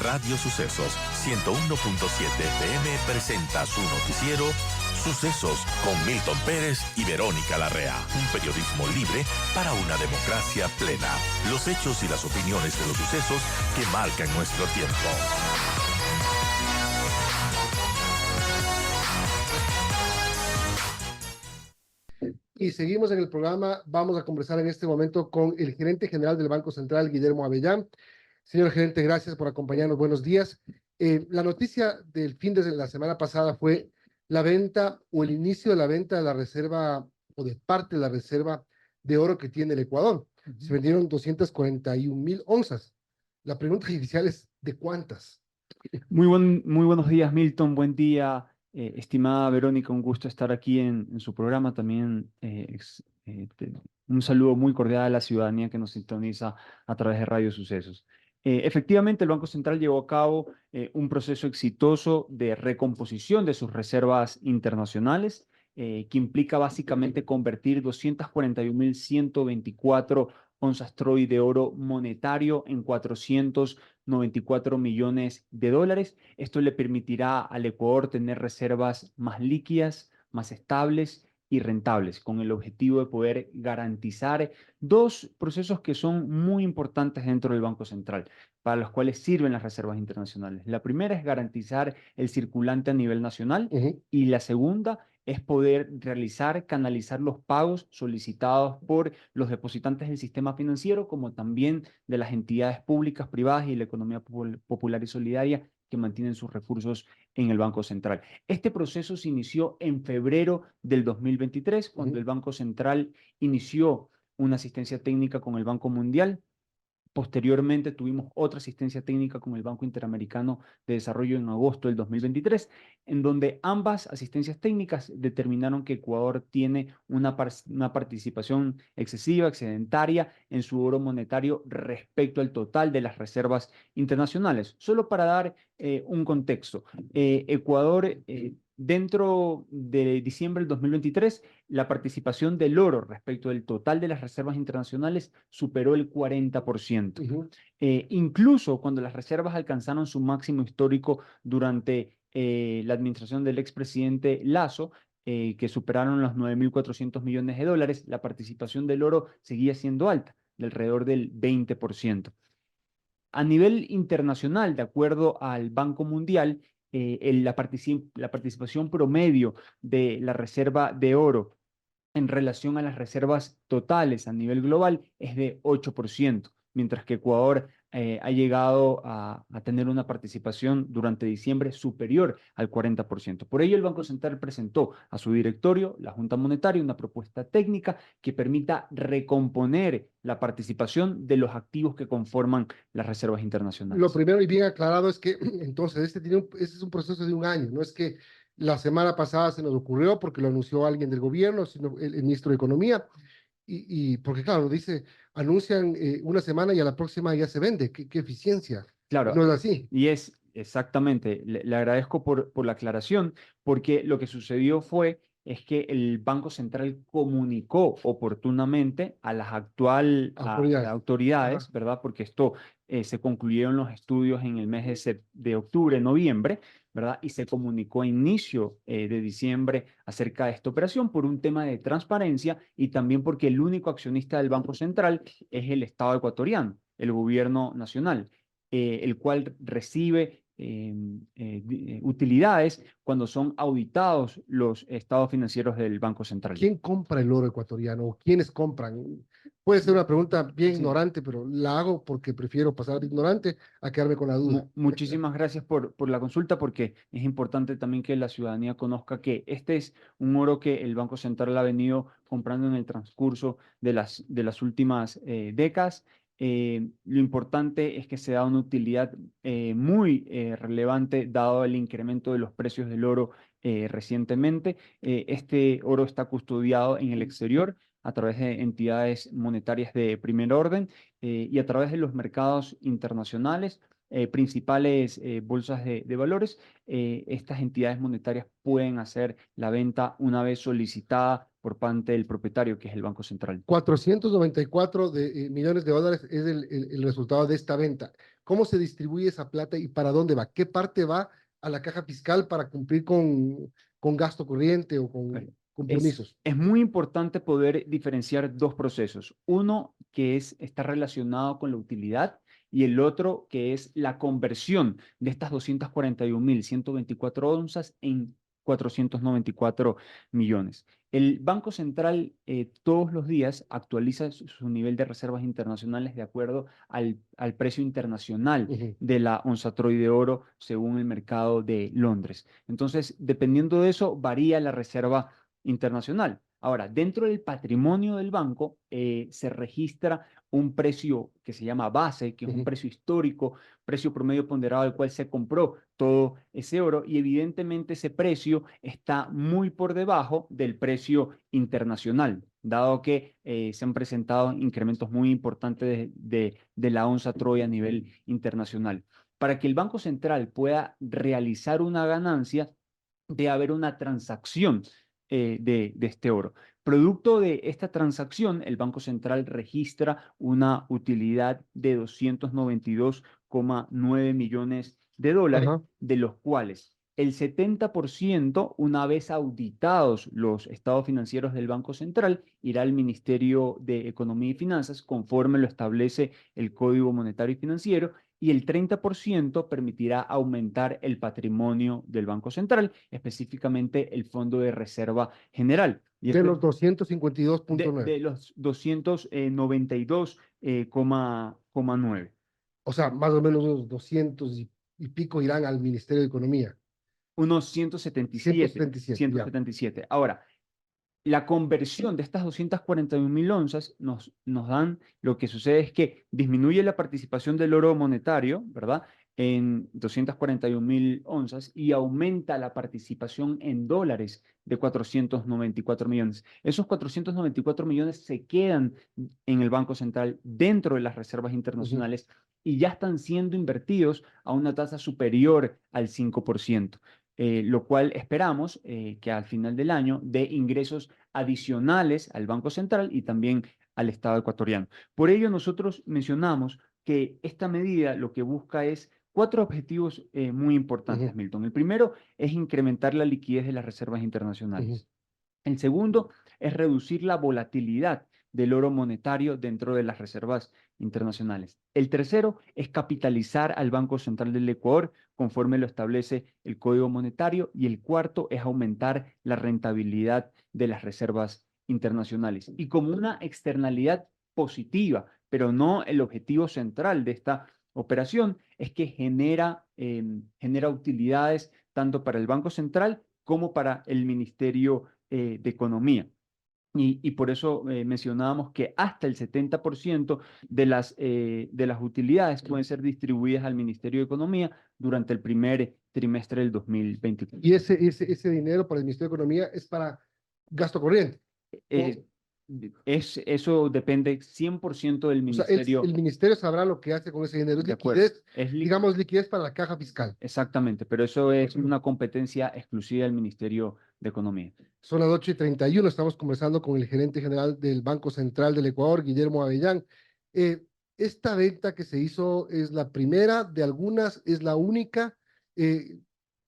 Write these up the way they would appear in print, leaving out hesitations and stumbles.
Radio Sucesos 101.7 FM presenta su noticiero Sucesos con Milton Pérez y Verónica Larrea. Un periodismo libre para una democracia plena. Los hechos y las opiniones de los sucesos que marcan nuestro tiempo. Y seguimos en el programa. Vamos a conversar en este momento con el gerente general del Banco Central, Guillermo Avellán. Señor gerente, gracias por acompañarnos. Buenos días. La noticia del fin de la semana pasada fue la venta o el inicio de la venta de la reserva o de parte de la reserva de oro que tiene el Ecuador. Se vendieron 241,000 onzas. La pregunta inicial es, ¿de cuántas? Muy buenos días, Milton. Buen día, estimada Verónica. Un gusto estar aquí en su programa. También un saludo muy cordial a la ciudadanía que nos sintoniza a través de Radio Sucesos. Efectivamente, el Banco Central llevó a cabo un proceso exitoso de recomposición de sus reservas internacionales, que implica básicamente convertir 241,124 onzas troy de oro monetario en 494 millones de dólares. Esto le permitirá al Ecuador tener reservas más líquidas, más estables y rentables, con el objetivo de poder garantizar dos procesos que son muy importantes dentro del Banco Central, para los cuales sirven las reservas internacionales. La primera es garantizar el circulante a nivel nacional y la segunda es poder canalizar los pagos solicitados por los depositantes del sistema financiero, como también de las entidades públicas, privadas y la economía popular y solidaria que mantienen sus recursos en el Banco Central. Este proceso se inició en febrero del 2023, cuando el Banco Central inició una asistencia técnica con el Banco Mundial. Posteriormente tuvimos otra asistencia técnica con el Banco Interamericano de Desarrollo en agosto del 2023, en donde ambas asistencias técnicas determinaron que Ecuador tiene una participación excesiva, excedentaria en su oro monetario respecto al total de las reservas internacionales. Solo para dar un contexto, Ecuador dentro de diciembre del 2023, la participación del oro respecto del total de las reservas internacionales superó el 40%. Incluso cuando las reservas alcanzaron su máximo histórico durante la administración del expresidente Lasso, que superaron los 9.400 millones de dólares, la participación del oro seguía siendo alta, de alrededor del 20%. A nivel internacional, de acuerdo al Banco Mundial, la participación promedio de la reserva de oro en relación a las reservas totales a nivel global es de 8%, mientras que Ecuador ha llegado a tener una participación durante diciembre superior al 40%. Por ello, el Banco Central presentó a su directorio, la Junta Monetaria, una propuesta técnica que permita recomponer la participación de los activos que conforman las reservas internacionales. Lo primero y bien aclarado es que entonces este es un proceso de un año, no es que la semana pasada se nos ocurrió porque lo anunció alguien del gobierno, sino el ministro de Economía, y porque claro, anuncian una semana y a la próxima ya se vende. ¿Qué eficiencia? Claro, no es así. Y es exactamente, le agradezco por la aclaración, porque lo que sucedió es que el Banco Central comunicó oportunamente a las autoridades, ¿verdad? Porque esto se concluyeron los estudios en el mes de octubre, noviembre, ¿verdad? Y se comunicó a inicio de diciembre acerca de esta operación por un tema de transparencia y también porque el único accionista del Banco Central es el Estado ecuatoriano, el gobierno nacional, el cual recibe utilidades cuando son auditados los estados financieros del Banco Central. ¿Quién compra el oro ecuatoriano o quiénes compran? Puede ser una pregunta bien ignorante, pero la hago porque prefiero pasar de ignorante a quedarme con la duda. Muchísimas gracias por la consulta, porque es importante también que la ciudadanía conozca que este es un oro que el Banco Central ha venido comprando en el transcurso de las últimas décadas. Lo importante es que se da una utilidad muy relevante dado el incremento de los precios del oro recientemente. Este oro está custodiado en el exterior a través de entidades monetarias de primer orden y a través de los mercados internacionales. principales bolsas de valores, estas entidades monetarias pueden hacer la venta una vez solicitada por parte del propietario, que es el Banco Central. 494 millones de dólares es el resultado de esta venta. ¿Cómo se distribuye esa plata y para dónde va? ¿Qué parte va a la caja fiscal para cumplir con gasto corriente o con compromisos? Es muy importante poder diferenciar dos procesos. Uno que está relacionado con la utilidad y el otro que es la conversión de estas 241.124 onzas en 494 millones. El Banco Central todos los días actualiza su nivel de reservas internacionales de acuerdo al precio internacional de la onza Troy de oro según el mercado de Londres. Entonces, dependiendo de eso, varía la reserva internacional. Ahora, dentro del patrimonio del banco se registra un precio que se llama base, que es un precio histórico, precio promedio ponderado al cual se compró todo ese oro y evidentemente ese precio está muy por debajo del precio internacional, dado que se han presentado incrementos muy importantes de la onza Troy a nivel internacional. Para que el Banco Central pueda realizar una ganancia, debe haber una transacción de este oro. Producto de esta transacción, el Banco Central registra una utilidad de 292,9 millones de dólares, de los cuales el 70%, una vez auditados los estados financieros del Banco Central, irá al Ministerio de Economía y Finanzas, conforme lo establece el Código Monetario y Financiero, y el 30% permitirá aumentar el patrimonio del Banco Central, específicamente el Fondo de Reserva General. Y de los 252.9. de los 292,9. O sea, más o menos unos 200 y pico irán al Ministerio de Economía. Unos 177. 177. Ahora, la conversión de estas 241.000 onzas nos dan, lo que sucede es que disminuye la participación del oro monetario, ¿verdad? En 241.000 onzas y aumenta la participación en dólares de 494 millones. Esos 494 millones se quedan en el Banco Central dentro de las reservas internacionales y ya están siendo invertidos a una tasa superior al 5%. Lo cual esperamos que al final del año dé ingresos adicionales al Banco Central y también al Estado ecuatoriano. Por ello, nosotros mencionamos que esta medida lo que busca es cuatro objetivos muy importantes, Milton. El primero es incrementar la liquidez de las reservas internacionales. El segundo es reducir la volatilidad del oro monetario dentro de las reservas internacionales. El tercero es capitalizar al Banco Central del Ecuador conforme lo establece el Código Monetario y el cuarto es aumentar la rentabilidad de las reservas internacionales. Y como una externalidad positiva, pero no el objetivo central de esta operación, es que genera utilidades tanto para el Banco Central como para el Ministerio de Economía. Y por eso mencionábamos que hasta el 70% de las utilidades pueden ser distribuidas al Ministerio de Economía durante el primer trimestre del 2024. Y ese dinero para el Ministerio de Economía es para gasto corriente. Eso depende 100% del ministerio. O sea, el ministerio sabrá lo que hace con ese dinero. Es liquidez, digamos, liquidez para la caja fiscal. Exactamente, pero eso es una competencia exclusiva del Ministerio de Economía. Son las 8:31, estamos conversando con el gerente general del Banco Central del Ecuador, Guillermo Avellán. Esta venta que se hizo es la primera de algunas, es la única. ¿Qué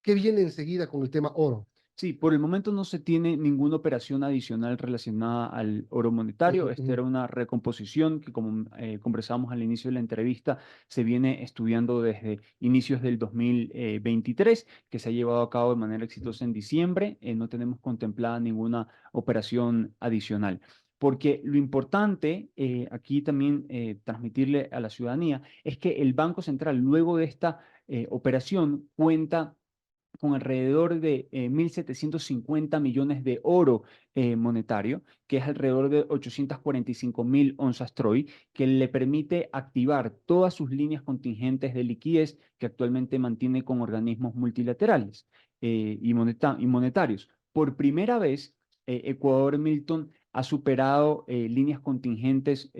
viene enseguida con el tema oro? Sí, por el momento no se tiene ninguna operación adicional relacionada al oro monetario. Esta era una recomposición que, como conversamos al inicio de la entrevista, se viene estudiando desde inicios del 2023, que se ha llevado a cabo de manera exitosa en diciembre. No tenemos contemplada ninguna operación adicional. Porque lo importante aquí también transmitirle a la ciudadanía es que el Banco Central, luego de esta operación, cuenta con alrededor de 1.750 millones de oro monetario, que es alrededor de 845.000 onzas Troy, que le permite activar todas sus líneas contingentes de liquidez que actualmente mantiene con organismos multilaterales y monetarios. Por primera vez, Ecuador, Milton, ha superado líneas contingentes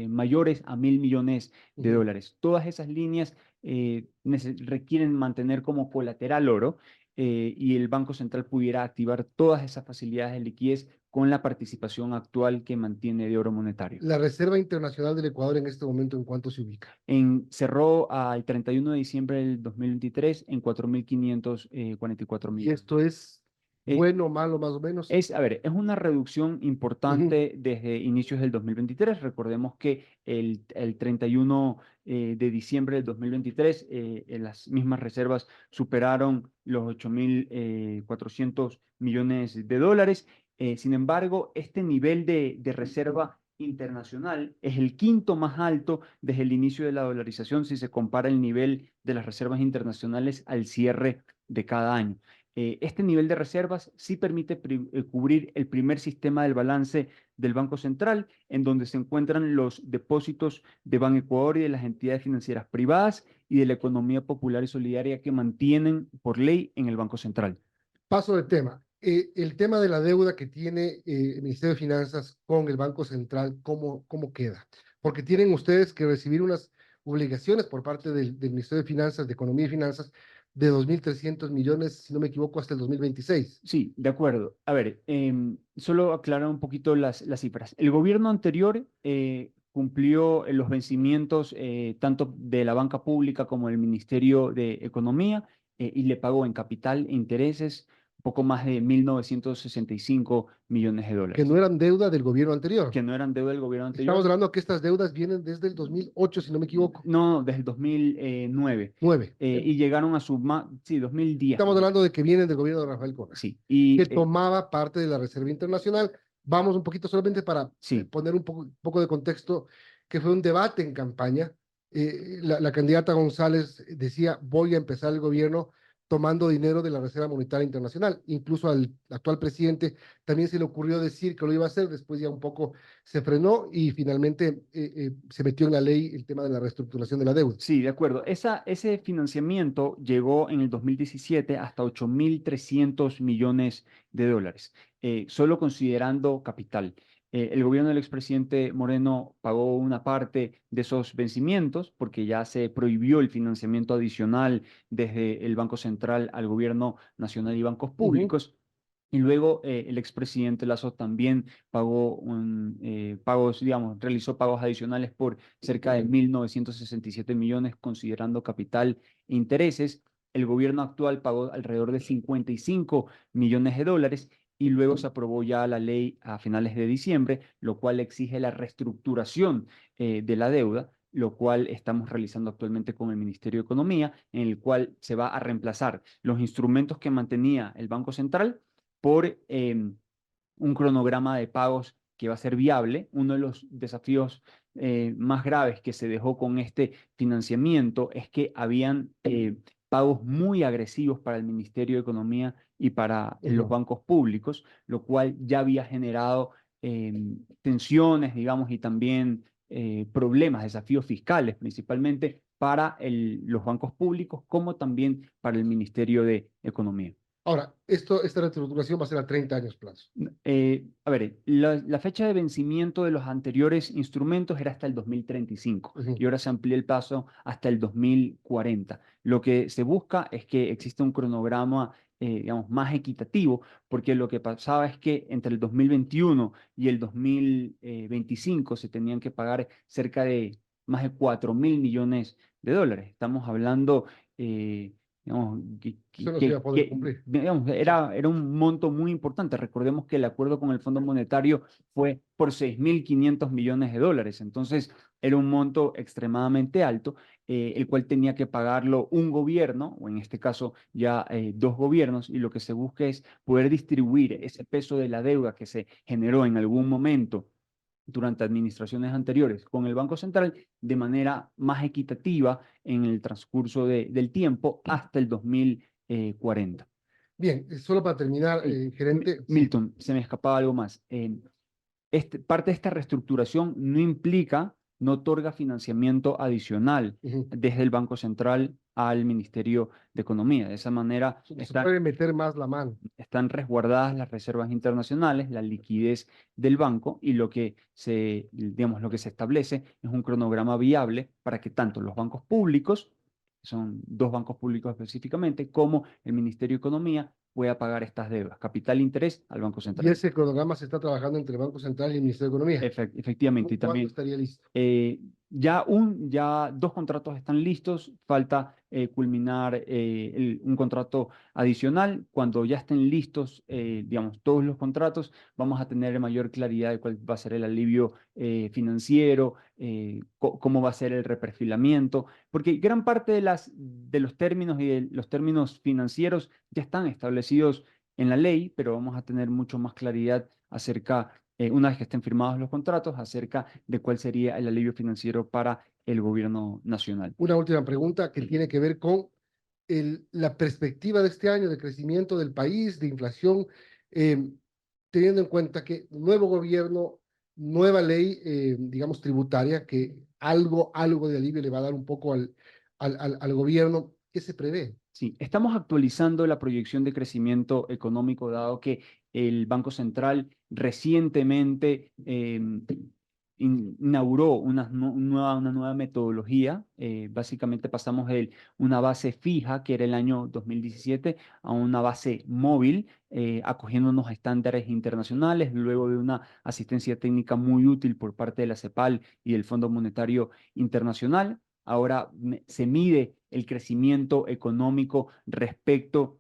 mayores a 1.000 millones de Ujú. dólares. Todas esas líneas requieren mantener como colateral oro y el Banco Central pudiera activar todas esas facilidades de liquidez con la participación actual que mantiene de oro monetario. La Reserva Internacional del Ecuador en este momento, ¿en cuánto se ubica? Cerró al 31 de diciembre del 2023 en 4.544 Y millones. esto es Eh, bueno, malo, más o menos. a ver, es una reducción Ujú. importante desde inicios del 2023. Recordemos que el 31 de diciembre del 2023 las mismas reservas superaron los 8.400 millones de dólares. Sin embargo, este nivel de reserva internacional es el quinto más alto desde el inicio de la dolarización si se compara el nivel de las reservas internacionales al cierre de cada año. Este nivel de reservas sí permite cubrir el primer sistema del balance del Banco Central, en donde se encuentran los depósitos de Banecuador y de las entidades financieras privadas y de la economía popular y solidaria que mantienen por ley en el Banco Central. Paso de tema. El tema de la deuda que tiene el Ministerio de Finanzas con el Banco Central, ¿cómo queda? Porque tienen ustedes que recibir unas obligaciones por parte del Ministerio de Finanzas, de Economía y Finanzas, de 2.300 millones, si no me equivoco, hasta el 2026. Sí, de acuerdo. A ver, solo aclarar un poquito las cifras. El gobierno anterior cumplió los vencimientos tanto de la banca pública como del Ministerio de Economía y le pagó en capital e intereses poco más de 1.965 millones de Que dólares, no eran deuda del gobierno anterior. que no eran deuda del gobierno Estamos anterior. hablando que estas deudas vienen desde el 2008, si no me equivoco. No, desde el 2009 9. y llegaron a sí, 2010 Estamos más o menos. hablando de que vienen del gobierno de Rafael Correa, Sí, que tomaba parte de la Reserva Internacional. Vamos un poquito solamente para sí. poner un poco de contexto, que fue un debate en campaña. La candidata González decía, voy a empezar el gobierno tomando dinero de la Reserva Monetaria Internacional. Incluso al actual presidente también se le ocurrió decir que lo iba a hacer, después ya un poco se frenó y finalmente se metió en la ley el tema de la reestructuración de la deuda. Sí, de acuerdo. Ese financiamiento llegó en el 2017 hasta 8.300 millones de dólares, solo considerando capital. El gobierno del expresidente Moreno pagó una parte de esos vencimientos porque ya se prohibió el financiamiento adicional desde el Banco Central al gobierno nacional y bancos Ujú. públicos. Y luego el expresidente Lasso también pagos, digamos, realizó pagos adicionales por cerca de 1.967 millones, considerando capital e intereses. El gobierno actual pagó alrededor de 55 millones de dólares y luego se aprobó ya la ley a finales de diciembre, lo cual exige la reestructuración de la deuda, lo cual estamos realizando actualmente con el Ministerio de Economía, en el cual se va a reemplazar los instrumentos que mantenía el Banco Central por un cronograma de pagos que va a ser viable. Uno de los desafíos más graves que se dejó con este financiamiento es que habían pagos muy agresivos para el Ministerio de Economía y para los Ujú. bancos públicos, lo cual ya había generado tensiones, digamos, y también problemas, desafíos fiscales principalmente para los bancos públicos, como también para el Ministerio de Economía. Ahora, esta reestructuración va a ser a 30 años plazo. A ver, la fecha de vencimiento de los anteriores instrumentos era hasta el 2035 Ujú. y ahora se amplía el plazo hasta el 2040. Lo que se busca es que exista un cronograma, digamos, más equitativo, porque lo que pasaba es que entre el 2021 y el 2025 se tenían que pagar cerca de más de 4.000 millones de dólares. Estamos hablando digamos, Eso no se va a poder cumplir. digamos, era un monto muy importante. Recordemos que el acuerdo con el Fondo Monetario fue por 6.500 millones de dólares. Entonces, era un monto extremadamente alto, el cual tenía que pagarlo un gobierno, o en este caso ya dos gobiernos, y lo que se busca es poder distribuir ese peso de la deuda que se generó en algún momento durante administraciones anteriores con el Banco Central de manera más equitativa en el transcurso del tiempo hasta el 2040. Bien, solo para terminar, gerente, sí. Milton, se me escapaba algo más. Parte de esta reestructuración no implica no otorga financiamiento adicional Ujú. desde el Banco Central al Ministerio de Economía. De esa manera Donde se puede meter más la mano. están resguardadas las reservas internacionales, la liquidez del banco y digamos, lo que se establece es un cronograma viable para que tanto los bancos públicos, son dos bancos públicos específicamente, como el Ministerio de Economía pueda pagar estas deudas, capital e interés al Banco Y Central. ese cronograma se está trabajando entre el Banco Central y el Ministerio de Economía. Efectivamente, y ¿Cuándo también estaría listo? ya dos contratos están listos, falta culminar un contrato adicional. Cuando ya estén listos, digamos, todos los contratos, vamos a tener mayor claridad de cuál va a ser el alivio financiero, cómo va a ser el reperfilamiento, porque gran parte de los términos y de los términos financieros ya están establecidos en la ley, pero vamos a tener mucho más claridad acerca una vez que estén firmados los contratos, acerca de cuál sería el alivio financiero para el gobierno nacional. Una última pregunta que tiene que ver con la perspectiva de este año de crecimiento del país, de inflación, eh, teniendo en cuenta que nuevo gobierno, nueva ley, digamos, tributaria, que algo de alivio le va a dar un poco al gobierno. ¿Qué se prevé? Sí, estamos actualizando la proyección de crecimiento económico, dado que el Banco Central recientemente inauguró una nueva metodología. Básicamente pasamos de una base fija, que era el año 2017, a una base móvil, acogiéndonos a estándares internacionales, luego de una asistencia técnica muy útil por parte de la CEPAL y del Fondo Monetario Internacional. Ahora se mide el crecimiento económico respecto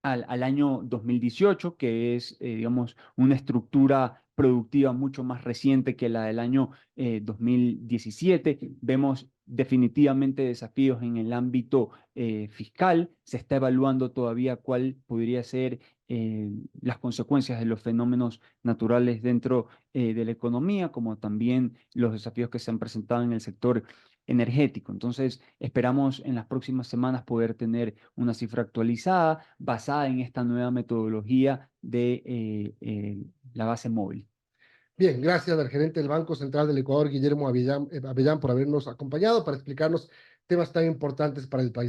al año 2018, que es, digamos, una estructura productiva mucho más reciente que la del año 2017. Vemos definitivamente desafíos en el ámbito fiscal. Se está evaluando todavía cuál podría ser las consecuencias de los fenómenos naturales dentro de la economía, como también los desafíos que se han presentado en el sector energético. Entonces, esperamos en las próximas semanas poder tener una cifra actualizada basada en esta nueva metodología de la base móvil. Bien, gracias al gerente del Banco Central del Ecuador, Guillermo Avellán, por habernos acompañado para explicarnos temas tan importantes para el país.